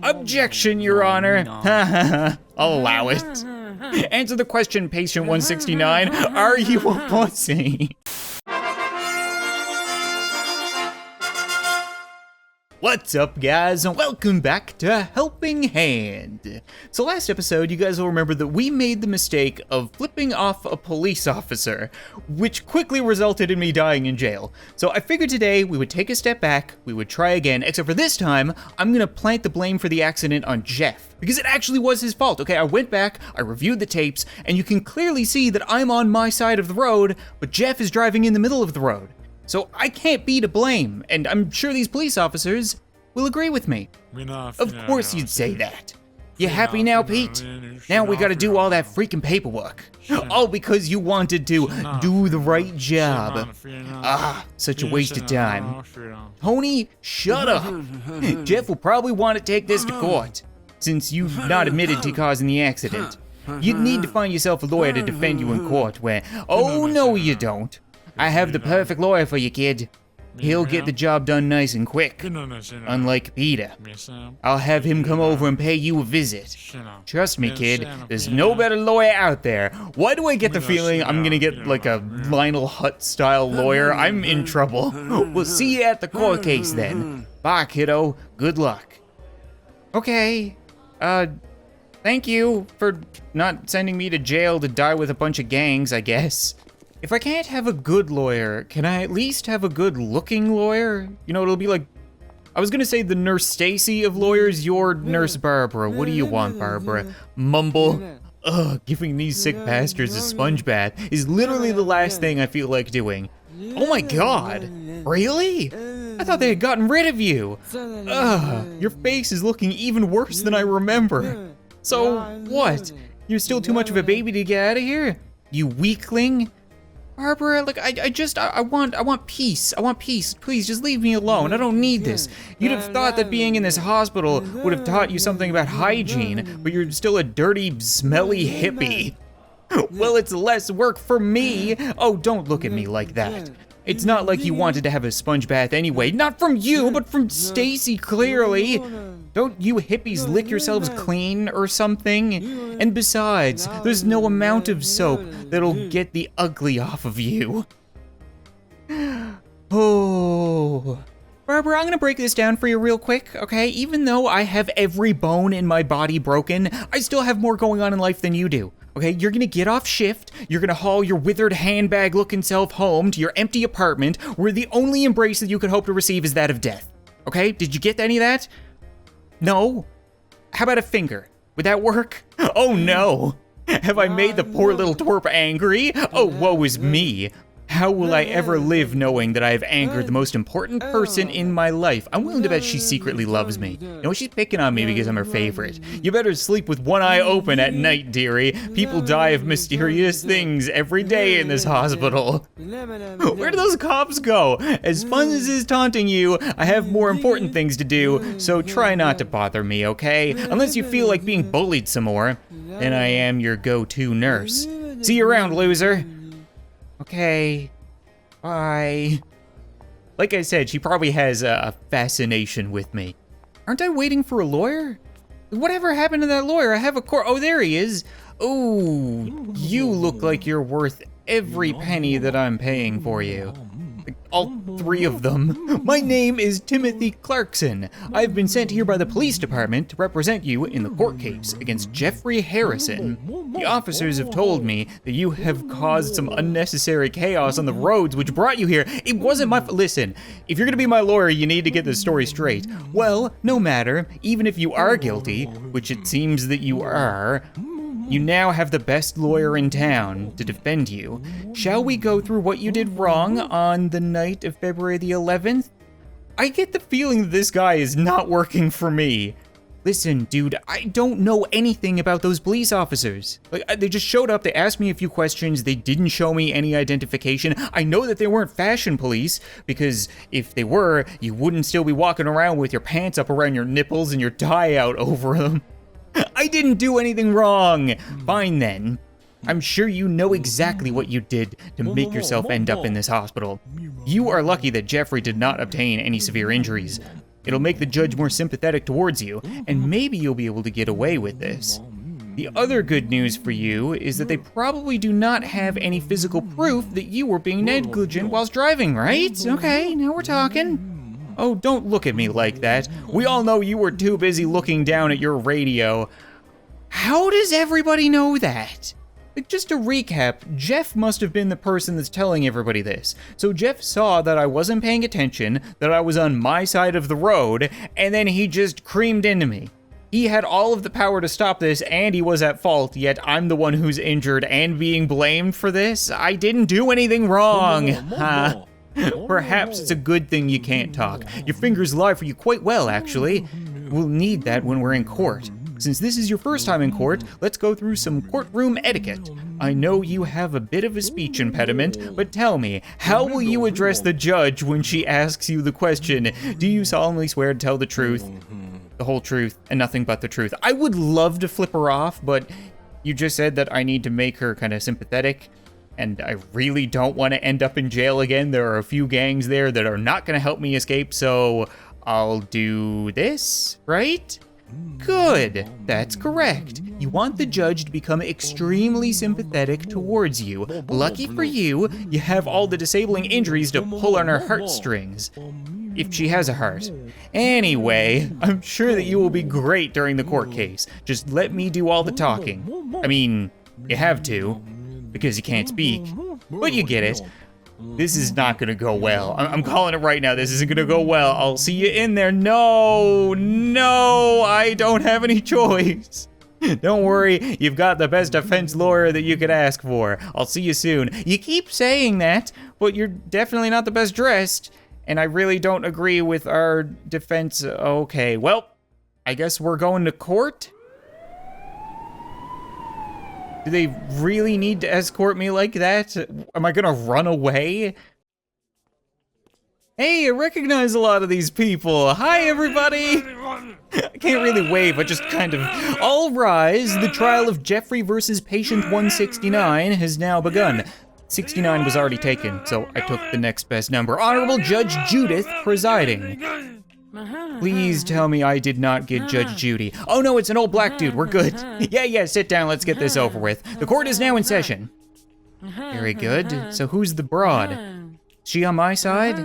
Objection, Your Honor. I'll allow it. Answer the question, patient 169. Are you a pussy? What's up, guys, and welcome back to Helping Hand. So last episode, you guys will remember that we made the mistake of flipping off a police officer, which quickly resulted in me dying in jail. So I figured today we would take a step back, we would try again, except for this time, I'm gonna plant the blame for the accident on Jeff, because it actually was his fault. Okay, I went back, I reviewed the tapes, and you can clearly see that I'm on my side of the road, but Jeff is driving in the middle of the road. So I can't be to blame, and I'm sure these police officers will agree with me. Of course you'd say that. You happy now, Pete? Now we gotta do all that freaking paperwork. All because you wanted to do the right job. Ah, such a waste of time. Tony, shut up. Jeff will probably want to take this to court, since you've not admitted to causing the accident. You'd need to find yourself a lawyer to defend you in court where, oh no you don't. I have the perfect lawyer for you, kid. He'll get the job done nice and quick, unlike Peter. I'll have him come over and pay you a visit. Trust me, kid, there's no better lawyer out there. Why do I get the feeling I'm gonna get like a Lionel Hutz-style lawyer? I'm in trouble. We'll see you at the court case then. Bye, kiddo. Good luck. Okay, thank you for not sending me to jail to die with a bunch of gangs, I guess. If I can't have a good lawyer, can I at least have a good-looking lawyer? You know, it'll be like, I was gonna say the Nurse Stacy of lawyers, you're Nurse Barbara. What do you want, Barbara? Mumble. Ugh, giving these sick bastards a sponge bath is literally the last thing I feel like doing. Oh my god, really? I thought they had gotten rid of you. Ugh, your face is looking even worse than I remember. So, what? You're still too much of a baby to get out of here? You weakling? Barbara, like, I want peace. I want peace. Please, just leave me alone. I don't need this. You'd have thought that being in this hospital would have taught you something about hygiene, but you're still a dirty, smelly hippie. Well, it's less work for me. Oh, don't look at me like that. It's not like you wanted to have a sponge bath anyway. Not from you, but from Stacy, clearly. Don't you hippies lick yourselves clean or something? And besides, there's no amount of soap that'll get the ugly off of you. Oh. Barbara, I'm gonna break this down for you real quick, okay? Even though I have every bone in my body broken, I still have more going on in life than you do. Okay, you're gonna get off shift, you're gonna haul your withered handbag-looking self home to your empty apartment, where the only embrace that you could hope to receive is that of death. Okay, did you get any of that? No? How about a finger? Would that work? Oh no! Have I made the poor little twerp angry? Oh, woe is me. How will I ever live knowing that I have angered the most important person in my life? I'm willing to bet she secretly loves me. You know, she's picking on me because I'm her favorite. You better sleep with one eye open at night, dearie. People die of mysterious things every day in this hospital. Where do those cops go? As fun as is taunting you, I have more important things to do, so try not to bother me, okay? Unless you feel like being bullied some more. Then I am your go-to nurse. See you around, loser. Okay, bye. Like I said, she probably has a fascination with me. Aren't I waiting for a lawyer? Whatever happened to that lawyer? I have a court. Oh, there he is. Oh, you look like you're worth every penny that I'm paying for you. All three of them. My name is Timothy Clarkson. I've been sent here by the police department to represent you in the court case against Jeffrey Harrison. The officers have told me that you have caused some unnecessary chaos on the roads which brought you here. It wasn't my listen, if you're gonna be my lawyer, you need to get this story straight. Well, no matter, even if you are guilty, which it seems that you are, you now have the best lawyer in town to defend you. Shall we go through what you did wrong on the night of February the 11th? I get the feeling that this guy is not working for me. Listen, dude, I don't know anything about those police officers. Like, they just showed up, they asked me a few questions, they didn't show me any identification. I know that they weren't fashion police, because if they were, you wouldn't still be walking around with your pants up around your nipples and your tie out over them. I didn't do anything wrong. Fine then. I'm sure you know exactly what you did to make yourself end up in this hospital. You are lucky that Jeffrey did not obtain any severe injuries. It'll make the judge more sympathetic towards you, and maybe you'll be able to get away with this. The other good news for you is that they probably do not have any physical proof that you were being negligent whilst driving, right? Okay, now we're talking. Oh, don't look at me like that. We all know you were too busy looking down at your radio. How does everybody know that? Like, just to recap, Jeff must have been the person that's telling everybody this. So Jeff saw that I wasn't paying attention, that I was on my side of the road, and then he just creamed into me. He had all of the power to stop this, and he was at fault, yet I'm the one who's injured and being blamed for this? I didn't do anything wrong. Perhaps it's a good thing you can't talk. Your fingers lie for you quite well, actually. We'll need that when we're in court. Since this is your first time in court, let's go through some courtroom etiquette. I know you have a bit of a speech impediment, but tell me, how will you address the judge when she asks you the question, do you solemnly swear to tell the truth, the whole truth, and nothing but the truth? I would love to flip her off, but you just said that I need to make her kind of sympathetic, and I really don't want to end up in jail again. There are a few gangs there that are not going to help me escape, so I'll do this, right? Good, that's correct. You want the judge to become extremely sympathetic towards you. Lucky for you, you have all the disabling injuries to pull on her heartstrings. If she has a heart. Anyway, I'm sure that you will be great during the court case. Just let me do all the talking. I mean, you have to, because you can't speak, but you get it. This is not gonna go well. I'm calling it right now. This isn't gonna go well. I'll see you in there. No, I don't have any choice. Don't worry, you've got the best defense lawyer that you could ask for. I'll see you soon. You keep saying that, but you're definitely not the best dressed, and I really don't agree with our defense. Okay, well, I guess we're going to court? Do they really need to escort me like that? Am I gonna run away? Hey, I recognize a lot of these people. Hi, everybody. I can't really wave, I just kind of... All rise, the trial of Jeffrey versus patient 169 has now begun. 69 was already taken, so I took the next best number. Honorable Judge Judith presiding. Please tell me I did not get Judge Judy. Oh no, it's an old black dude, we're good. Yeah, sit down, let's get this over with. The court is now in session. Very good, so who's the broad? She on my side?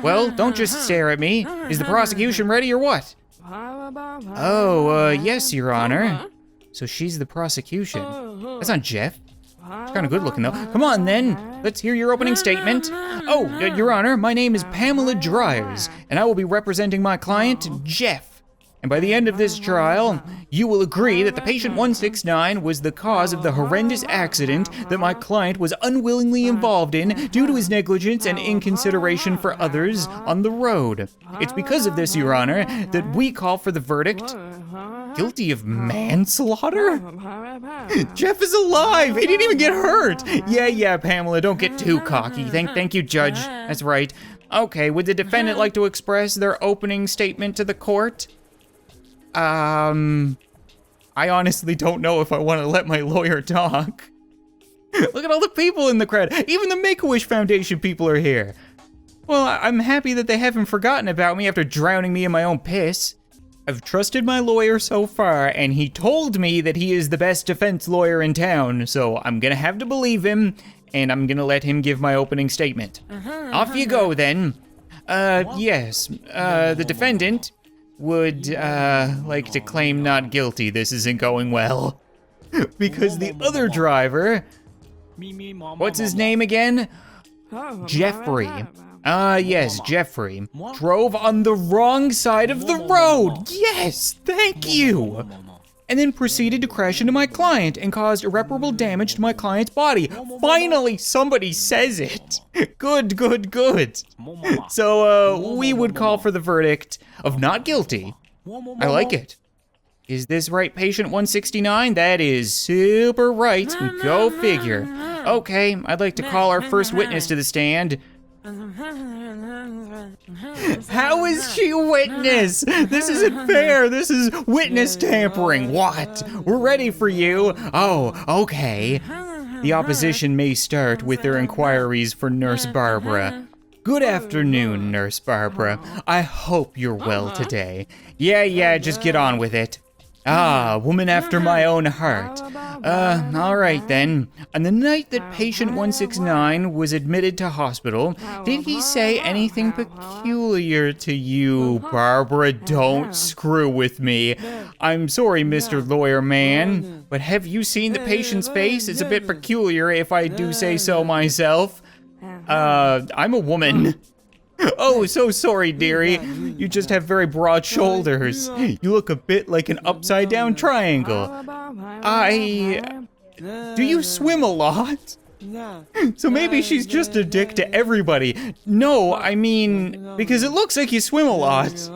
Well, don't just stare at me. Is the prosecution ready or what? Oh, yes, Your Honor. So she's the prosecution. That's not Jeff. It's kind of good looking though. Come on then, let's hear your opening statement. Oh, Your Honor, my name is Pamela Dryers, and I will be representing my client, Jeff. And by the end of this trial, you will agree that the patient 169 was the cause of the horrendous accident that my client was unwillingly involved in due to his negligence and inconsideration for others on the road. It's because of this, Your Honor, that we call for the verdict. Guilty of manslaughter? Jeff is alive! He didn't even get hurt! Yeah, Pamela, don't get too cocky. Thank you, Judge. That's right. Okay, would the defendant like to express their opening statement to the court? I honestly don't know if I want to let my lawyer talk. Look at all the people in the crowd. Even the Make-A-Wish Foundation people are here. Well, I'm happy that they haven't forgotten about me after drowning me in my own piss. I've trusted my lawyer so far, and he told me that he is the best defense lawyer in town, so I'm gonna have to believe him, and I'm gonna let him give my opening statement. Off you go, then. Yes, the defendant would, like to claim not guilty. This isn't going well. Because the other driver, what's his name again? Jeffrey. Yes, Jeffrey drove on the wrong side of the road. Yes, thank you. And then proceeded to crash into my client and caused irreparable damage to my client's body. Finally, somebody says it. Good. So, we would call for the verdict of not guilty. I like it. Is this right, patient 169? That is super right. Go figure. Okay, I'd like to call our first witness to the stand. How is she a witness? This isn't fair. This is witness tampering. What? We're ready for you. Oh, okay. The opposition may start with their inquiries for Nurse Barbara. Good afternoon, Nurse Barbara. I hope you're well today. Yeah, just get on with it. Ah, woman after my own heart. All right then. On the night that patient 169 was admitted to hospital, did he say anything peculiar to you? Barbara, don't screw with me. I'm sorry, Mr. Lawyer Man, but have you seen the patient's face? It's a bit peculiar, if I do say so myself. I'm a woman. Oh, so sorry, dearie. You just have very broad shoulders. You look a bit like an upside-down triangle. Do you swim a lot? So maybe she's just a dick to everybody. No, I mean, because it looks like you swim a lot.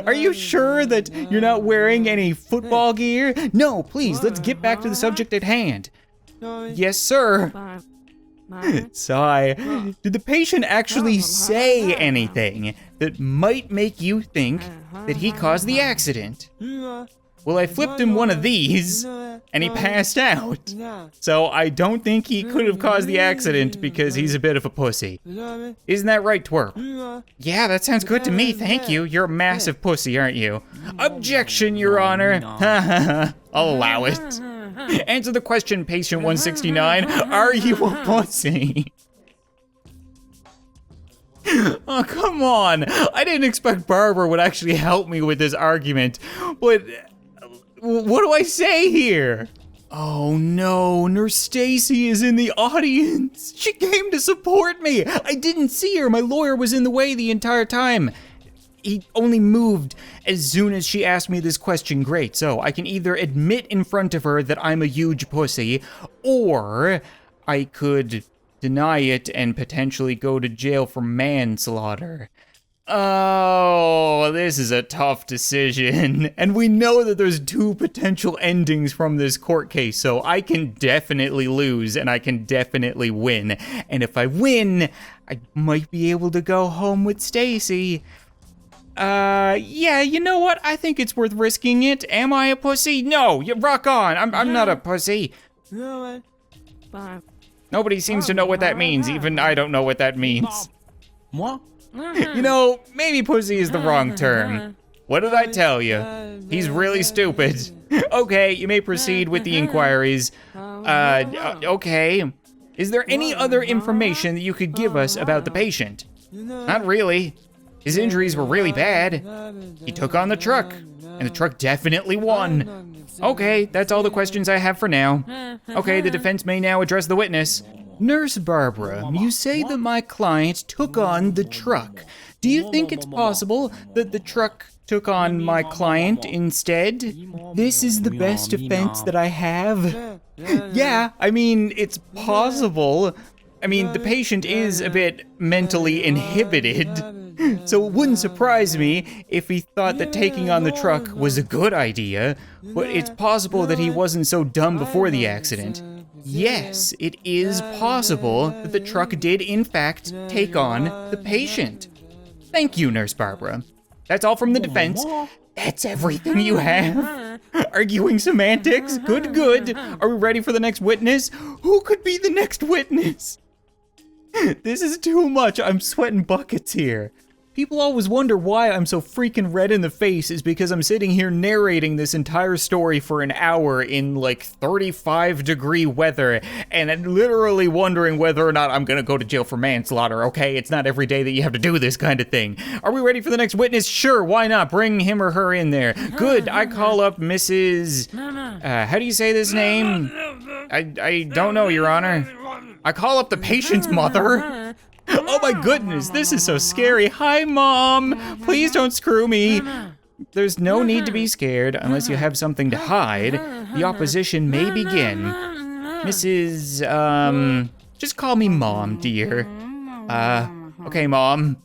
Are you sure that you're not wearing any football gear? No, please, let's get back to the subject at hand. Yes, sir. Sigh. Did the patient actually say anything that might make you think that he caused the accident? Well, I flipped him one of these, and he passed out. So I don't think he could have caused the accident because he's a bit of a pussy. Isn't that right, twerp? Yeah, that sounds good to me, thank you. You're a massive pussy, aren't you? Objection, Your Honor. I'll allow it. Answer the question, patient 169. Are you a pussy? Oh, come on. I didn't expect Barbara would actually help me with this argument. But what do I say here? Oh no, Nurse Stacy is in the audience. She came to support me. I didn't see her. My lawyer was in the way the entire time. He only moved as soon as she asked me this question. Great, so I can either admit in front of her that I'm a huge pussy, or I could deny it and potentially go to jail for manslaughter. Oh, this is a tough decision. And we know that there's two potential endings from this court case, so I can definitely lose and I can definitely win. And if I win, I might be able to go home with Stacy. Yeah, you know what? I think it's worth risking it. Am I a pussy? No, you rock on. I'm not a pussy. Nobody seems to know what that means. Even I don't know what that means. You know, maybe pussy is the wrong term. What did I tell you? He's really stupid. Okay, you may proceed with the inquiries. Okay. Is there any other information that you could give us about the patient? Not really. His injuries were really bad. He took on the truck, and the truck definitely won. Okay, that's all the questions I have for now. Okay, the defense may now address the witness. Nurse Barbara, you say that my client took on the truck. Do you think it's possible that the truck took on my client instead? This is the best defense that I have. Yeah, I mean, it's possible. I mean, the patient is a bit mentally inhibited, so it wouldn't surprise me if he thought that taking on the truck was a good idea, but it's possible that he wasn't so dumb before the accident. Yes, it is possible that the truck did in fact take on the patient. Thank you, Nurse Barbara. That's all from the defense. That's everything you have? Arguing semantics? Good. Are we ready for the next witness? Who could be the next witness? This is too much. I'm sweating buckets here. People always wonder why I'm so freaking red in the face is because I'm sitting here narrating this entire story for an hour in like 35-degree weather, and I'm literally wondering whether or not I'm gonna go to jail for manslaughter, okay? It's not every day that you have to do this kind of thing. Are we ready for the next witness? Sure, why not? Bring him or her in there. Good, I call up Mrs. How do you say this name? I don't know, Your Honor. I call up the patient's mother. Oh my goodness, this is so scary. Hi, Mom. Please don't screw me. There's no need to be scared unless you have something to hide. The opposition may begin. Mrs. Just call me Mom, dear. Okay, Mom.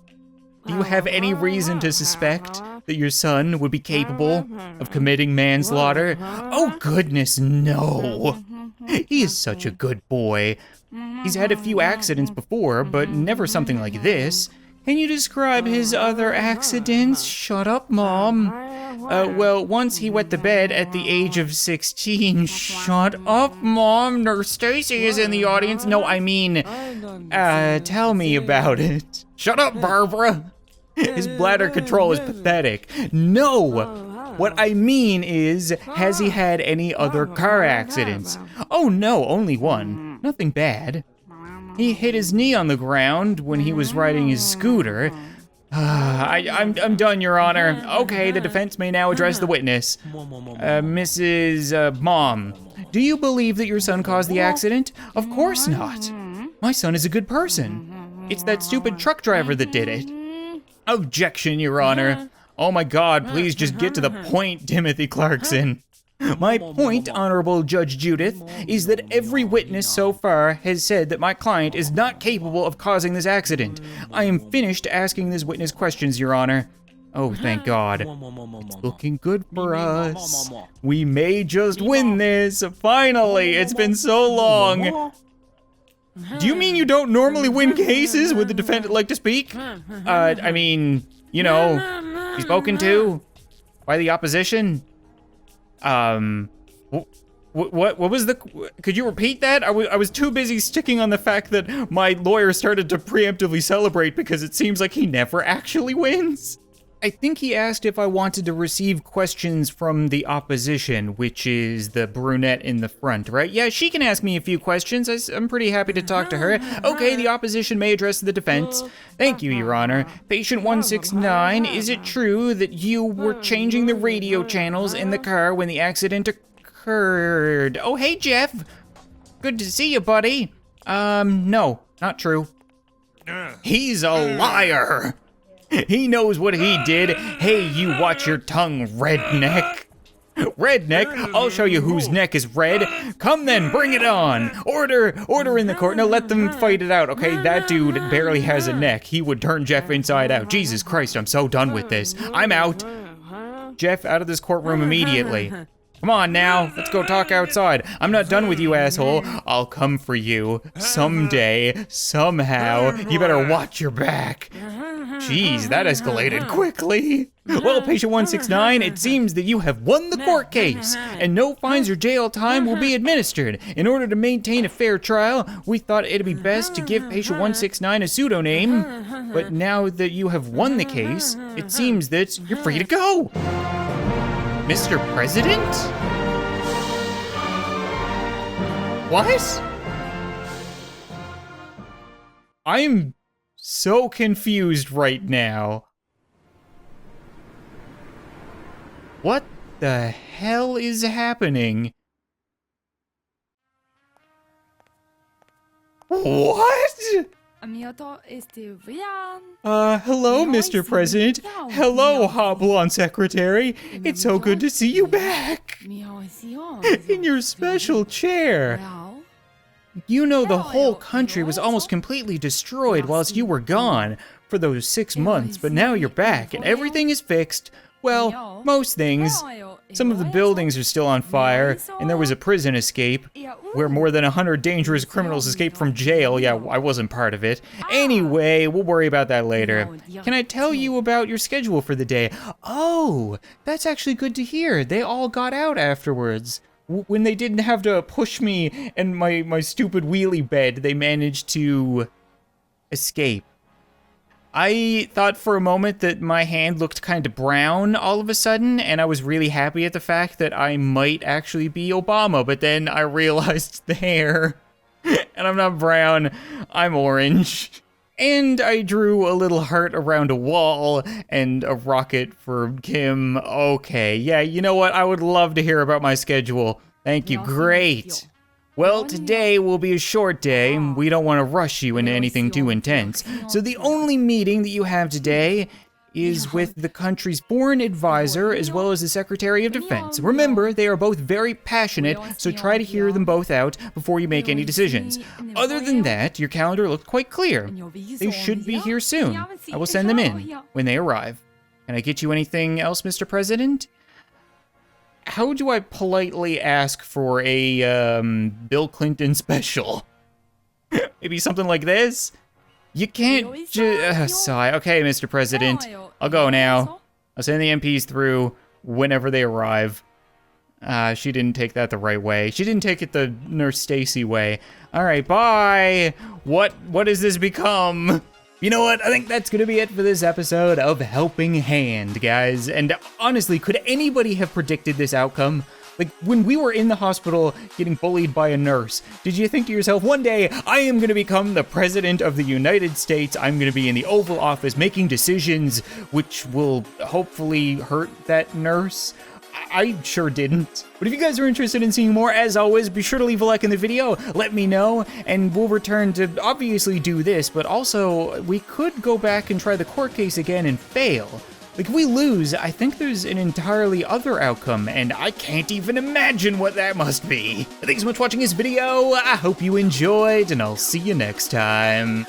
Do you have any reason to suspect that your son would be capable of committing manslaughter? Oh goodness, no. He is such a good boy. He's had a few accidents before, but never something like this. Can you describe his other accidents? Shut up, Mom. Well, once he wet the bed at the age of 16. Shut up, Mom. Nurse Stacy is in the audience. No, I mean, tell me about it. Shut up, Barbara. His bladder control is pathetic. No, what I mean is, has he had any other car accidents? Oh no, only one. Nothing bad. He hit his knee on the ground when he was riding his scooter. I'm done, Your Honor. Okay, the defense may now address the witness. Mrs. Mom, do you believe that your son caused the accident? Of course not. My son is a good person. It's that stupid truck driver that did it. Objection, Your Honor. Oh my God, please just get to the point, Timothy Clarkson. My point, Honorable Judge Judith, is that every witness so far has said that my client is not capable of causing this accident. I am finished asking this witness questions, Your Honor. Oh, thank God. It's looking good for us. We may just win this. Finally, it's been so long. Do you mean you don't normally win cases? Would the defendant like to speak? I mean, you know, be spoken to by the opposition. What was the, could you repeat that? I was too busy sticking on the fact that my lawyer started to preemptively celebrate because it seems like he never actually wins. I think he asked if I wanted to receive questions from the opposition, which is the brunette in the front, right? Yeah, she can ask me a few questions. I'm pretty happy to talk to her. Okay, the opposition may address the defense. Thank you, Your Honor. Patient 169, is it true that you were changing the radio channels in the car when the accident occurred? Oh, hey, Jeff. Good to see you, buddy. No, not true. He's a liar. He knows what he did. Hey, you watch your tongue, redneck. Redneck? I'll show you whose neck is red. Come then, bring it on. Order in the court. No, let them fight it out, okay? That dude barely has a neck. He would turn Jeff inside out. Jesus Christ, I'm so done with this. I'm out. Jeff, out of this courtroom immediately. Come on now, let's go talk outside. I'm not done with you, asshole. I'll come for you someday, somehow. You better watch your back. Jeez, that escalated quickly. Well, patient 169, it seems that you have won the court case, and no fines or jail time will be administered. In order to maintain a fair trial, we thought it'd be best to give patient 169 a pseudonym, but now that you have won the case, it seems that you're free to go. Mr. President? What? I'm so confused right now. What the hell is happening? What? Hello, Mr. President. Hello, Hopalong Secretary. It's so good to see you back. In your special chair. You know, the whole country was almost completely destroyed whilst you were gone for those 6 months, but now you're back and everything is fixed. Well, most things. Some of the buildings are still on fire, and there was a prison escape where more than 100 dangerous criminals escaped from jail. Yeah, I wasn't part of it. Anyway, we'll worry about that later. Can I tell you about your schedule for the day? Oh, that's actually good to hear. They all got out afterwards. When they didn't have to push me and my stupid wheelie bed, they managed to escape. I thought for a moment that my hand looked kind of brown all of a sudden, and I was really happy at the fact that I might actually be Obama, but then I realized the hair, and I'm not brown, I'm orange. And I drew a little heart around a wall and a rocket for Kim. Okay, yeah, you know what? I would love to hear about my schedule. Thank you, great. Well, today will be a short day. We don't want to rush you into anything too intense. So the only meeting that you have today is with the country's foreign advisor as well as the Secretary of Defense. Remember, they are both very passionate, so try to hear them both out before you make any decisions. Other than that, your calendar looked quite clear. They should be here soon. I will send them in when they arrive. Can I get you anything else, Mr. President? How do I politely ask for a Bill Clinton special? Maybe something like this? You can't sigh. Okay, Mr. President, I'll go now. I'll send the MPs through whenever they arrive. She didn't take that the right way. She didn't take it the Nurse Stacy way. All right, bye. What has this become? You know what? I think that's gonna be it for this episode of Helping Hand, guys. And honestly, could anybody have predicted this outcome? Like, when we were in the hospital getting bullied by a nurse, did you think to yourself, one day, I am gonna become the president of the United States, I'm gonna be in the Oval Office making decisions which will hopefully hurt that nurse? I sure didn't. But if you guys are interested in seeing more, as always, be sure to leave a like in the video, let me know, and we'll return to obviously do this, but also, we could go back and try the court case again and fail. Like, if we lose, I think there's an entirely other outcome, and I can't even imagine what that must be. Thanks so much for watching this video, I hope you enjoyed, and I'll see you next time.